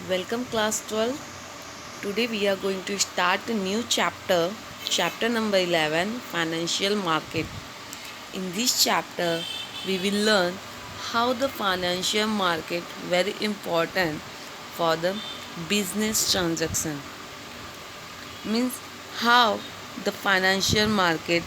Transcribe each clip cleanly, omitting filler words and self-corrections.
Welcome class 12. Today we are going to start a new chapter, chapter number 11, financial market. In this chapter we will learn how the financial market very important for the business transaction. Means how the financial market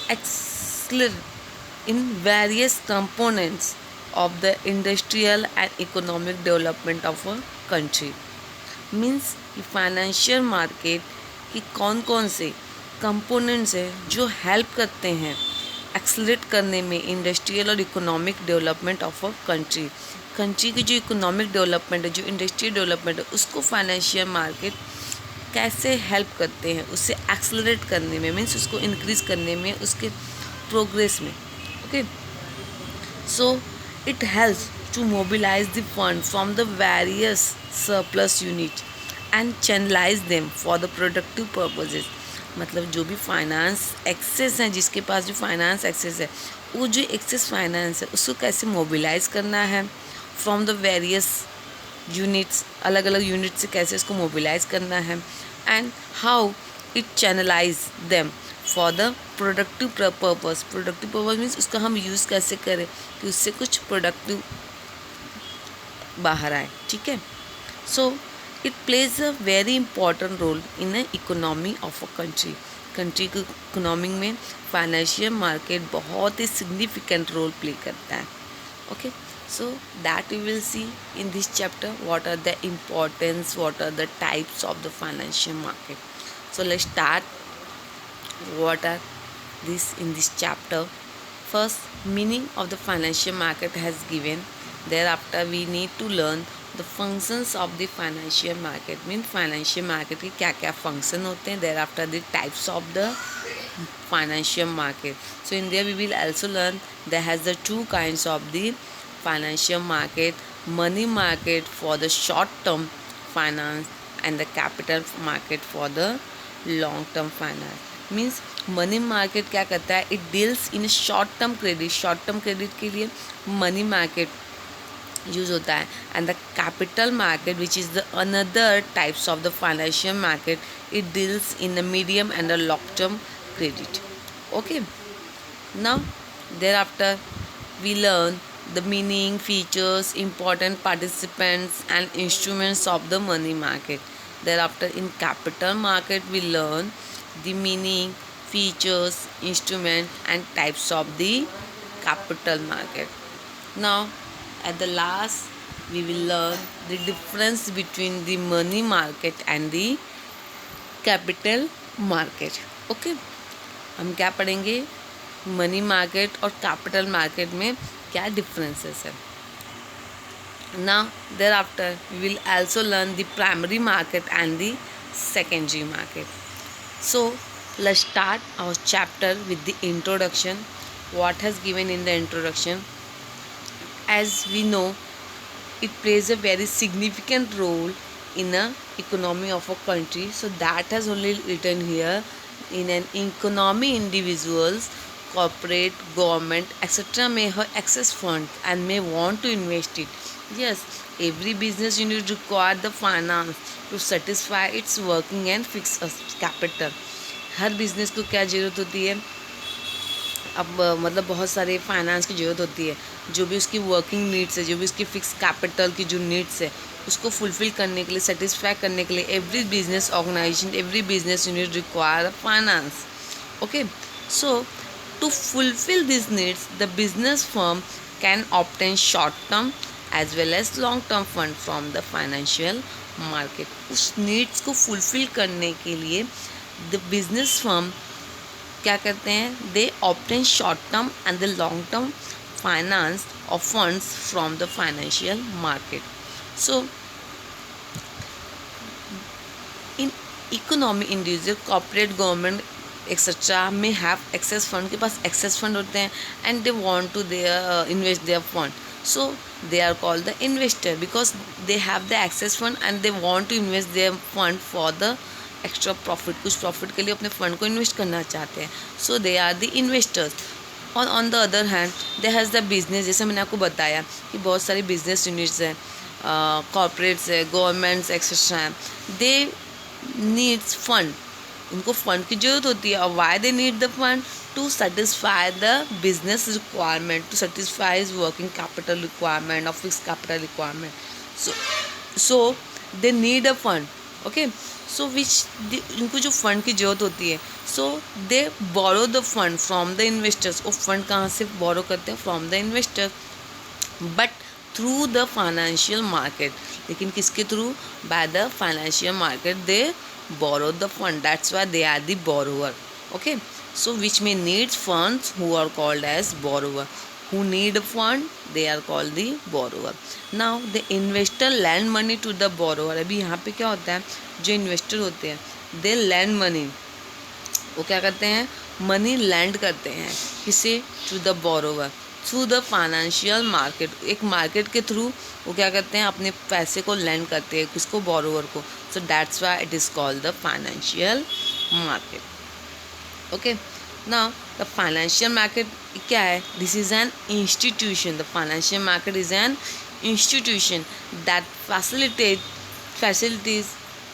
accelerates in various components of the industrial and economic development of a country. Means कि financial market की कौन कौन से components हैं जो help करते हैं एक्सलेट करने में इंडस्ट्रियल और economic development of a country की जो इकोनॉमिक डेवलपमेंट है, जो इंडस्ट्रियल डेवलपमेंट है, उसको फाइनेंशियल मार्केट कैसे हेल्प करते हैं उससे एक्सलरेट करने में, मीन्स उसको इंक्रीज करने में, उसके प्रोग्रेस में. Okay, so it helps to mobilize the fund from the various surplus units and channelize them for the productive purposes. मतलब जो भी फाइनेंस एक्सेस है, जिसके पास जो फाइनेंस एक्सेस है, वो जो एक्सेस फाइनेंस है उसको कैसे मोबिलाइज करना है फ्रॉम द वेरियस यूनिट्स, अलग अलग यूनिट से कैसे इसको मोबिलाइज करना है, and how it channelise them for the productive purpose means उसका हम यूज़ कैसे करें कि उससे कुछ प्रोडक्टिव बाहर आए. ठीक है, so it plays a very important role in a economy of a country की इकोनॉमी में फाइनेंशियल मार्केट बहुत ही सिग्निफिकेंट रोल प्ले करता है. Okay, so that we will see in this chapter what are the importance, what are the types of the financial market. So let's start what are this in this chapter. First, meaning of the financial market has given. Thereafter we need to learn the functions of the financial market. Means financial market के क्या क्या function होते हैं. Thereafter the types of the financial market. So in there we will also learn there has the two kinds of the financial market: money market for the short term finance and the capital market for the long term finance. Means money market क्या करता है, it deals in short term credit के लिए money market use होता है, and the capital market which is the another types of the financial market, it deals in the medium and the long term credit. Okay, now thereafter we learn the meaning, features, important participants and instruments of the money market. Thereafter in capital market we learn the meaning, features, instrument and types of the capital market. Now at the last we will learn the difference between the money market and the capital market. Okay, हम क्या पढ़ेंगे, money market और capital market में क्या differences है. Now thereafter we will also learn the primary market and the secondary market. So let's start our chapter with the introduction. What has given in the introduction? As we know, it plays a very significant role in a economy of a country. So that has only written here. In an economy, individuals, corporate, government, etc. may have access funds and may want to invest it. Yes, every business unit require the finance to satisfy its working and fixed capital. Her business को क्या ज़रूरत होती है, अब मतलब बहुत सारे finance की ज़रूरत होती है, जो भी उसकी वर्किंग नीड्स है, जो भी उसकी फिक्स कैपिटल की जो नीड्स है उसको फुलफिल करने के लिए, सेटिस्फाई करने के लिए every business organisation, every business unit require finance. Okay, so to fulfil this needs the business firm can obtain short term as well as long term fund from the financial market. उस needs को fulfil करने के लिए the business firm क्या करते हैं, they obtain short term and the long term finance और funds from the financial market. So in economy, individual, corporate, government etcetera में हैव एक्सेस फंड, के पास एक्सेस फंड होते हैं and they want to there invest their fund. So they are called the investor because they have the access fund and they want to invest their fund for the extra profit, कुछ profit के लिए अपने fund को invest करना चाहते हैं. So they are the investors. और on the other hand they has the business. जैसे मैंने आपको बताया कि बहुत सारी बिजनेस यूनिट्स हैं, कॉर्पोरेट्स है, गवर्नमेंट्स एक्सेट्रा हैं, दे नीड्स फंड, उनको फंड की जरूरत होती है. और why they need the fund? To satisfy the business requirement, to satisfy his working capital requirement और fix capital requirement. So they need a fund. Okay, so उनको जो फंड की जरूरत होती है, so they borrow the fund from the investors. वो fund कहाँ से बोरो करते हैं? From the investor, but through the financial market. लेकिन किसके थ्रू? By the financial market they borrow the fund. That's why they are the borrower. Okay, so which may needs funds who are called as borrower. Who need a fund, they are called the borrower. Now the investor lend money to the borrower. अभी यहाँ पे क्या होता है, जो investor होते हैं they lend money, वो क्या करते हैं? मनी लैंड करते हैं. किसे? To the borrower through the financial market. एक मार्केट के थ्रू वो क्या करते हैं? अपने पैसे को लैंड करते हैं. किसको? बोरोवर को. So that's why it is called the financial market. Okay, now the financial market क्या है? This is an institution. The financial market is an institution that facilities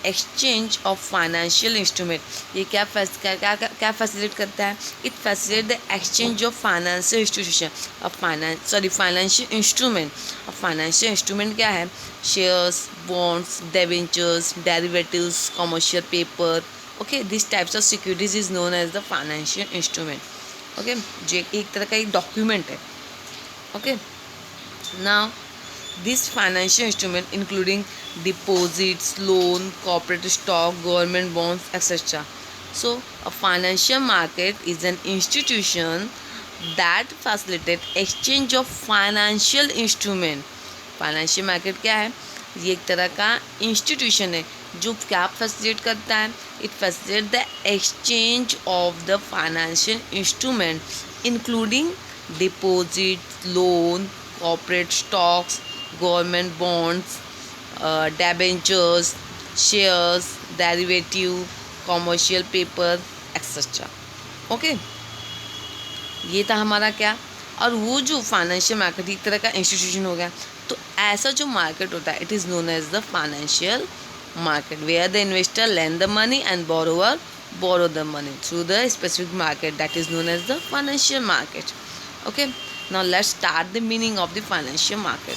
exchange of financial instrument. ये क्या facilitate करता है? It facilitate the exchange of financial institution of financial instrument. और financial instrument क्या है? Shares, bonds, debentures, derivatives, commercial paper. Okay, this types of securities is known as the financial instrument. Okay, जो एक तरह का एक डॉक्यूमेंट है. Okay, now this financial instrument including deposits, loan, corporate stock, government bonds, etc. So a financial market is an institution that facilitates exchange of financial instrument. Financial market क्या है? ये एक तरह का इंस्टीट्यूशन है जो क्या फैसिलिटेट करता है? It facilitate the exchange of the financial instrument including deposit, loan, corporate stocks, government bonds, debentures, shares, derivative, commercial paper, etc. Okay, ये था हमारा क्या? और वो जो फाइनेंशियल मार्केट एक तरह का इंस्टीट्यूशन हो गया. तो ऐसा जो मार्केट होता है, it is known as the financial market, where the investor lend the money and borrower borrow the money through the specific market that is known as the financial market. Okay, now let's start the meaning of the financial market.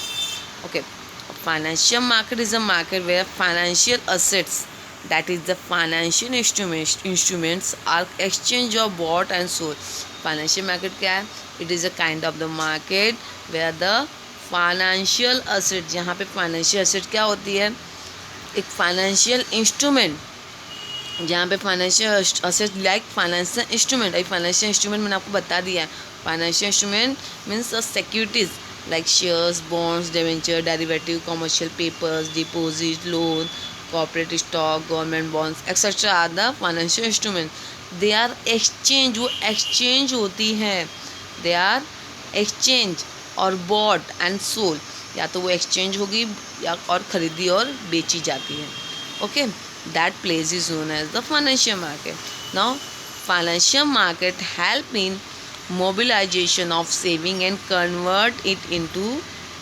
Okay, a financial market is a market where financial assets, that is the financial instruments are exchanged or bought and sold. Financial market क्या है? It is a kind of the market where the financial assets, यहाँ पे financial asset क्या होती है? एक financial instrument, जहाँ पे financial asset like financial instrument. अभी फाइनेंशियल इंस्ट्रूमेंट मैंने आपको बता दिया है. Financial instrument means securities like shares, bonds, debenture, derivative, commercial papers, deposit, loan, corporate stock, government bonds etcetera are the financial instrument. They are exchange, वो exchange होती हैं. They are exchange और bought and sold, या तो वो exchange होगी या और खरीदी और बेची जाती है. Okay, that place is known as the financial market. Now financial market help in mobilisation of saving and convert it into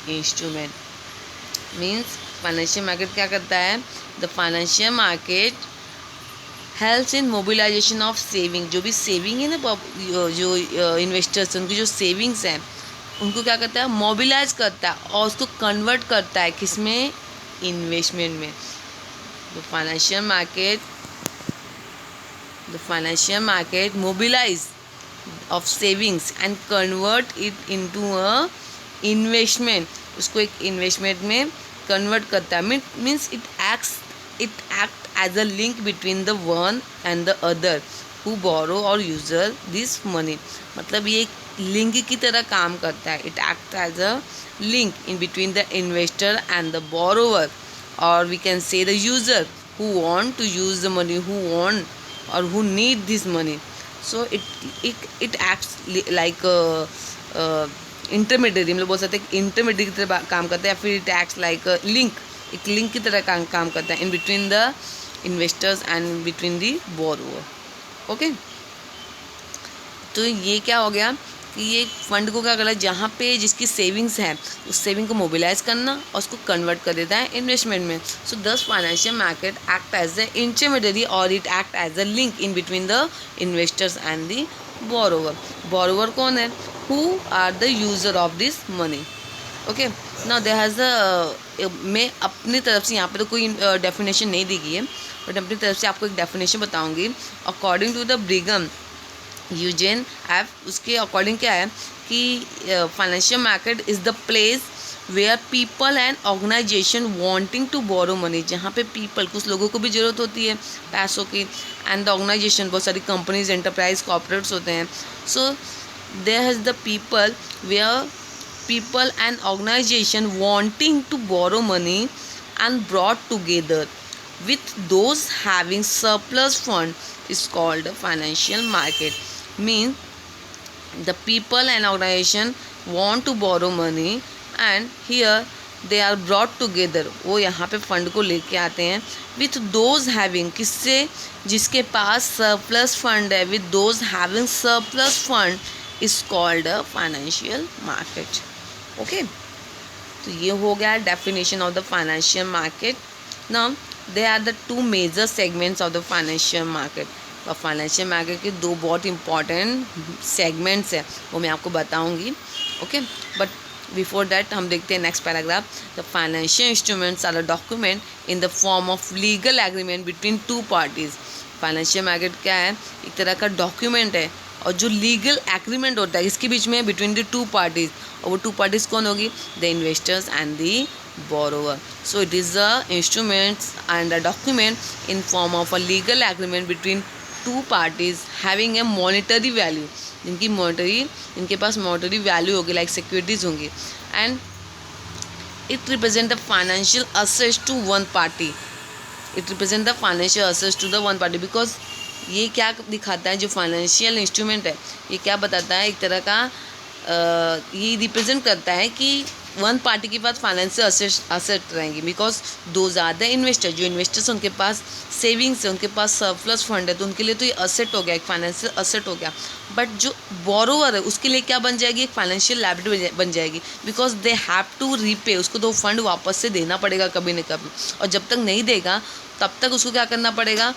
instrument. Means financial market क्या करता है? The financial market helps in mobilisation of saving. जो भी saving है ना, जो investors उनकी जो सेविंग्स हैं उनको क्या करता है? मोबिलाइज करता है और उसको कन्वर्ट करता है किसमें? इन्वेस्टमेंट में. The financial market mobilise of savings and convert it into a investment. उसको एक इन्वेस्टमेंट में कन्वर्ट करता है. Means it act as a link between the one and the other who borrow और यूजर दिस मनी. मतलब ये link की तरह काम करता है. It act as a link in between the investor and the borrower, और we can say the user who want to use the money, who want और who need this money. So it acts like intermediate. हम लोग बोल सकते हैं कि intermediate की तरह काम करता है, या फिर इट एक्ट्स लाइक लिंक, एक लिंक की तरह काम करता है इन between the investors and between the borrower. Okay, तो ये क्या हो गया? कि ये फंड को क्या करता है, जहाँ पे जिसकी सेविंग्स है उस सेविंग को मोबिलाइज करना और उसको कन्वर्ट कर देता है इन्वेस्टमेंट में. So this financial market act as the intermediary और it act as a link in between the investors and the borrower. Borrower कौन है? Who are the user of this money. Okay, now there has the, मैं अपनी तरफ से यहाँ पे तो कोई डेफिनेशन नहीं दी गई है, बट अपनी तरफ से आपको एक डेफिनेशन बताऊंगी. According to the Brigham Eugene F, उसके अकॉर्डिंग क्या है कि financial market is the place where people and organisation wanting to borrow money, जहाँ पे पीपल, कुछ लोगों को भी ज़रूरत होती है पैसों की, एंड द ऑर्गेनाइजेशन, बहुत सारी कंपनीज, एंटरप्राइज, कॉर्पोरेट्स होते हैं. So there has the people where people and organization wanting to borrow money and brought together with those having surplus fund is called a financial market. Means the people and organization want to borrow money and here they are brought together. वो यहाँ पे fund को लेके आते हैं with those having, किससे? जिसके पास surplus fund है, with those having surplus fund is called a financial market. Okay, तो ये हो गया definition of the financial market. Now they are the two major segments of the financial market. और financial market के दो बहुत important segments हैं, वो मैं आपको बताऊंगी. ओके, बट बिफोर दैट हम देखते हैं next paragraph. The financial instruments are a document in the form of legal agreement between two parties. Financial market क्या है? एक तरह का डॉक्यूमेंट है और जो लीगल एग्रीमेंट होता है इसके बीच में बिटवीन द टू पार्टीज. और वो टू पार्टीज कौन होगी? The investors and the borrower. So it is the instruments and a document in form of a legal agreement between two parties having a monetary value, जिनके पास monetary value होगी, like securities होंगी. And it represent the financial assets to one party. It represent the financial assets to the one party because ये क्या दिखाता है, जो financial instrument है ये क्या बताता है, एक तरह का ये रिप्रेजेंट करता है कि वन पार्टी के पास फाइनेंशियल असेट रहेंगी बिकॉज दो ज़्यादा इन्वेस्टर, जो इन्वेस्टर्स उनके पास सेविंग्स है, उनके पास सरप्लस फंड है, तो उनके लिए तो ये असेट हो गया, एक फाइनेंशियल असेट हो गया. बट जो बोरोवर है उसके लिए क्या बन जाएगी? एक फाइनेंशियल लायबिलिटी बन जाएगी because they have to repay. उसको तो फंड वापस से देना पड़ेगा कभी न कभी, और जब तक नहीं देगा तब तक उसको क्या करना पड़ेगा,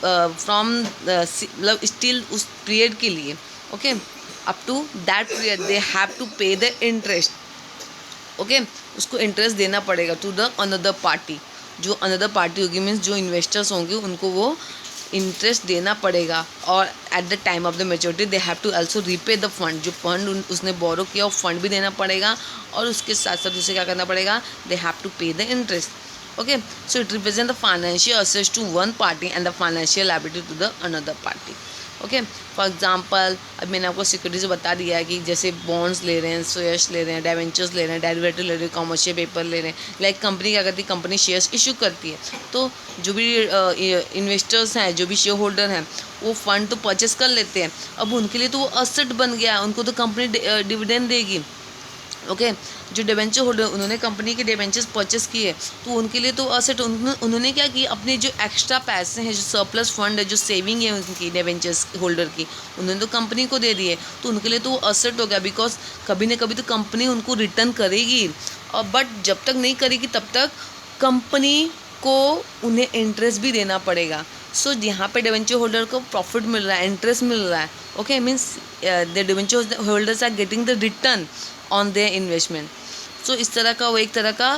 फ्रॉम मतलब स्टिल उस पीरियड के लिए. Okay, up to that period they have to pay the interest. Okay, उसको इंटरेस्ट देना पड़ेगा टू द अनदर पार्टी. जो अनदर पार्टी होगी मीन्स जो इन्वेस्टर्स होंगे उनको वो इंटरेस्ट देना पड़ेगा. और at the time of the maturity they have to also repay the fund. जो फंड उसने बोरो किया वो फंड भी देना पड़ेगा, और उसके साथ साथ उसे क्या करना पड़ेगा? दे have to pay the interest. Okay, so it represents the financial assets to one party and the financial liability to the another party. Okay, for example अब मैंने आपको सिक्योरिटीज बता दिया है कि जैसे बॉन्ड्स ले रहे हैं, शेयर्स ले रहे हैं, डिबेंचर्स ले रहे हैं, डेरिवेटिव ले रहे हैं, कॉमर्शियल पेपर ले रहे हैं. लाइक कंपनी क्या करती है? कंपनी शेयर्स इशू करती है, तो जो भी इन्वेस्टर्स हैं, जो भी शेयर होल्डर हैं, वो फंड तो परचेस कर लेते हैं. अब उनके लिए तो वो असेट बन गया, उनको तो कंपनी डिविडेंड देगी. ओके, जो डिबेंचर होल्डर उन्होंने कंपनी के डिबेंचर्स परचेस किए, तो उनके लिए तो असेट. उन्होंने क्या किया? अपने जो एक्स्ट्रा पैसे हैं, जो सरप्लस फंड है, जो सेविंग है उनकी डिबेंचर्स होल्डर की, उन्होंने तो कंपनी को दे दिए, तो उनके लिए तो वो असेट हो गया बिकॉज कभी ना कभी तो कंपनी उनको रिटर्न करेगी. और बट जब तक नहीं करेगी तब तक कंपनी को उन्हें इंटरेस्ट भी देना पड़ेगा. सो यहाँ पे डिबेंचर होल्डर को प्रॉफिट मिल रहा है, इंटरेस्ट मिल रहा है. Okay, means the debenture holders are getting the return on their investment. So इस तरह का वो एक तरह का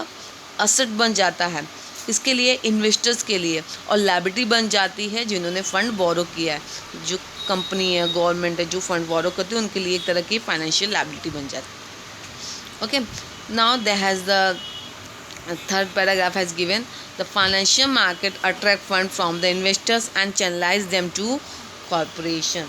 असेट बन जाता है इसके लिए, इन्वेस्टर्स के लिए, और लायबिलिटी बन जाती है जिन्होंने फ़ंड बोरो किया है. जो कंपनी है, गवर्नमेंट है, जो फंड बोरो करती है उनके लिए एक तरह की फाइनेंशियल लायबिलिटी बन जाती है. Okay, now there has the third paragraph has given the financial market attract fund from the investors and channelize them to corporation.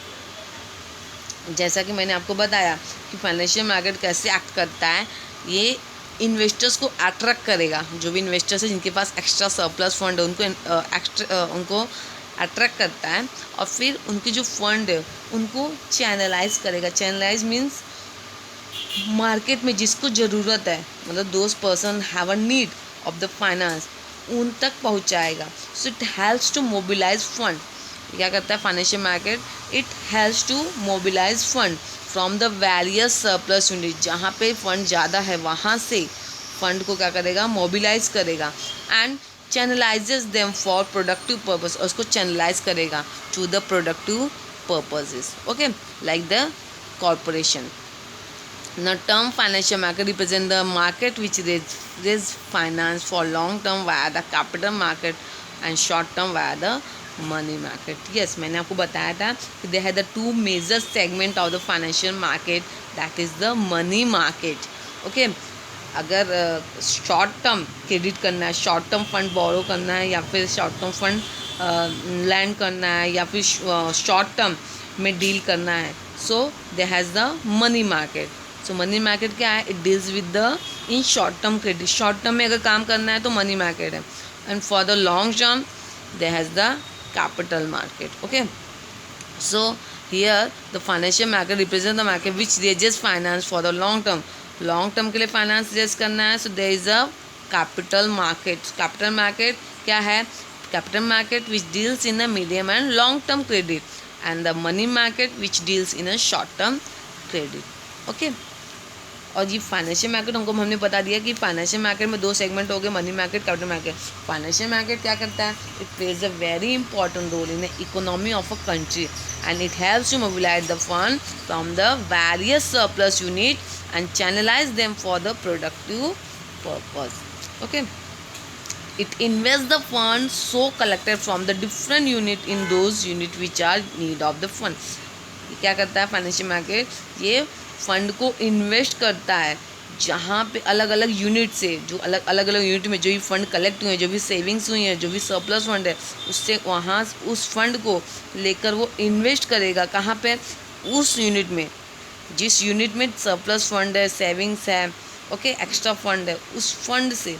जैसा कि मैंने आपको बताया कि फाइनेंशियल मार्केट कैसे एक्ट करता है, ये इन्वेस्टर्स को अट्रैक्ट करेगा. जो भी इन्वेस्टर्स है जिनके पास एक्स्ट्रा सरप्लस फंड है उनको अट्रैक्ट करता है, और फिर उनकी जो फंड है उनको चैनलाइज करेगा. चैनलाइज मीन्स मार्केट में जिसको ज़रूरत है, मतलब those person have a need of the finance, उन तक पहुंचाएगा. So it helps to mobilise fund. क्या करता है financial market? It helps to mobilise fund. From the various surplus unit, जहाँ पे फंड ज़्यादा है वहाँ से फंड को क्या करेगा, मोबिलाइज करेगा, and channelises them for productive purpose, और उसको चैनलाइज करेगा to the productive purposes, okay, like the corporation. Now, term financial market represent the market which raise finance for long term via the capital market and short term via the money market. Yes, मैंने आपको बताया था कि they have the two major segment of the financial market, that is the money market. Okay, अगर short term credit करना है, short term fund बोरो करना है, या फिर शॉर्ट टर्म फंड लैंड करना है, या फिर शॉर्ट टर्म में डील करना है, so they has the money market. So money market क्या है, it deals with the in short term credit, short term में अगर काम करना है तो मनी मार्केट है, and for the long term they has the capital market. Okay, so here the financial market represent the market which raises finance for the long term. Long term के लिए finance raise करना है, so there is a capital market. Capital market क्या है, capital market which deals in a medium and long term credit, and the money market which deals in a short term credit. Okay, और ये financial market हमने बता दिया कि financial market में दो सेगमेंट हो गए, money market, capital market. Financial market क्या करता है, it plays a very important role in the economy of a country, and it helps to mobilise the fund from the various surplus unit and channelize them for the productive purpose. Okay, it invests the funds so collected from the different unit in those unit which are need of the fund. ये क्या करता है financial market, ये fund को invest करता है जहाँ पे अलग अलग यूनिट से, जो अलग अलग यूनिट में जो भी फंड कलेक्ट हुए हैं, जो भी सेविंग्स हुई हैं, जो भी सरप्लस फंड है, उससे वहाँ उस फंड को लेकर वो इन्वेस्ट करेगा कहाँ पे, उस यूनिट में, जिस यूनिट में सरप्लस फंड है, सेविंग्स है, ओके, एक्स्ट्रा फंड है, उस फंड से,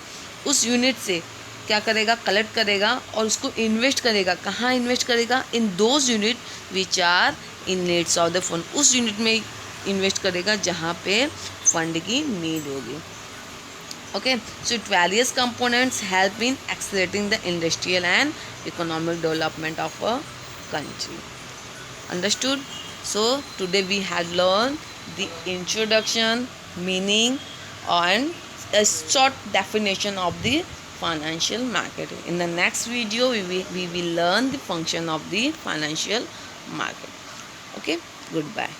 उस यूनिट से क्या करेगा, कलेक्ट करेगा और उसको इन्वेस्ट करेगा. कहाँ इन्वेस्ट करेगा, in those unit which are in needs of the fund, उस यूनिट में इन्वेस्ट करेगा जहाँ पे फंड की नीड होगी. Okay, so it various components help in accelerating the industrial and economic development of a country. Understood? So today we had learned the introduction, meaning, and a short definition of the financial market. In the next video we will learn the function of the financial market. Okay, goodbye.